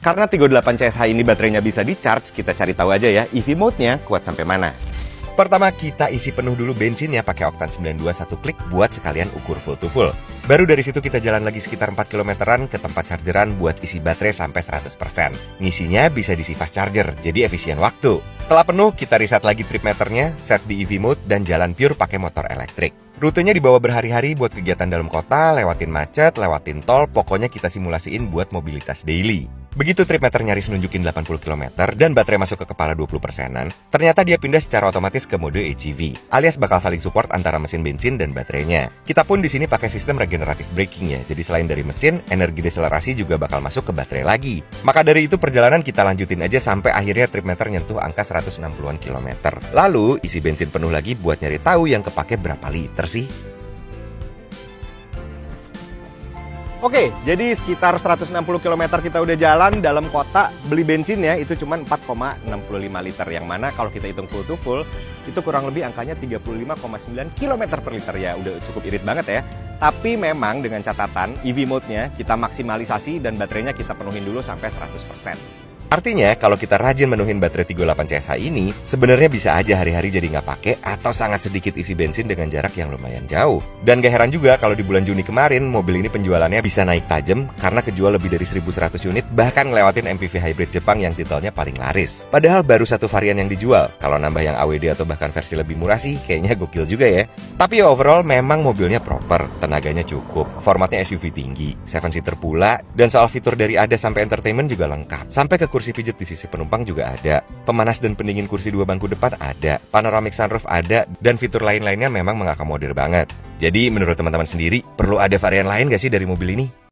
Karena Tigo 8 CSH ini baterainya bisa di-charge, kita cari tahu aja ya EV mode-nya kuat sampai mana. Pertama, kita isi penuh dulu bensinnya pakai oktan 92 1 klik buat sekalian ukur full to full. Baru dari situ kita jalan lagi sekitar 4 kilometeran ke tempat chargeran buat isi baterai sampai 100%. Ngisinya bisa diisi fast charger, jadi efisien waktu. Setelah penuh, kita reset lagi trip meternya, set di EV mode, dan jalan pure pakai motor elektrik. Rutenya dibawa berhari-hari buat kegiatan dalam kota, lewatin macet, lewatin tol, pokoknya kita simulasiin buat mobilitas daily. Begitu trip meter nyaris nunjukin 80 km dan baterai masuk ke kepala 20%-an, ternyata dia pindah secara otomatis ke mode HEV, alias bakal saling support antara mesin bensin dan baterainya. Kita pun di sini pakai sistem regeneratif braking ya, jadi selain dari mesin, energi deselerasi juga bakal masuk ke baterai lagi. Maka dari itu perjalanan kita lanjutin aja sampai akhirnya trip meter nyentuh angka 160-an km. Lalu isi bensin penuh lagi buat nyari tahu yang kepake berapa liter sih. Oke, jadi sekitar 160 km kita udah jalan dalam kota, beli bensinnya itu cuma 4,65 liter. Yang mana kalau kita hitung full to full, itu kurang lebih angkanya 35,9 km per liter ya. Udah cukup irit banget ya. Tapi memang dengan catatan EV mode-nya kita maksimalisasi dan baterainya kita penuhin dulu sampai 100%. Artinya, kalau kita rajin menuhin baterai Tigo 8 CSH ini, sebenarnya bisa aja hari-hari jadi nggak pakai atau sangat sedikit isi bensin dengan jarak yang lumayan jauh. Dan gak heran juga kalau di bulan Juni kemarin, mobil ini penjualannya bisa naik tajam karena kejual lebih dari 1.100 unit, bahkan ngelewatin MPV hybrid Jepang yang titelnya paling laris. Padahal baru satu varian yang dijual, kalau nambah yang AWD atau bahkan versi lebih murah sih, kayaknya gokil juga ya. Tapi ya overall memang mobilnya proper, tenaganya cukup, formatnya SUV tinggi, 7-seater pula, dan soal fitur dari ADAS sampai entertainment juga lengkap. Sampai ke kursi pijet di sisi penumpang juga ada, pemanas dan pendingin kursi dua bangku depan ada, panoramic sunroof ada, dan fitur lain-lainnya memang mengakomodir banget. Jadi menurut teman-teman sendiri, perlu ada varian lain gak sih dari mobil ini?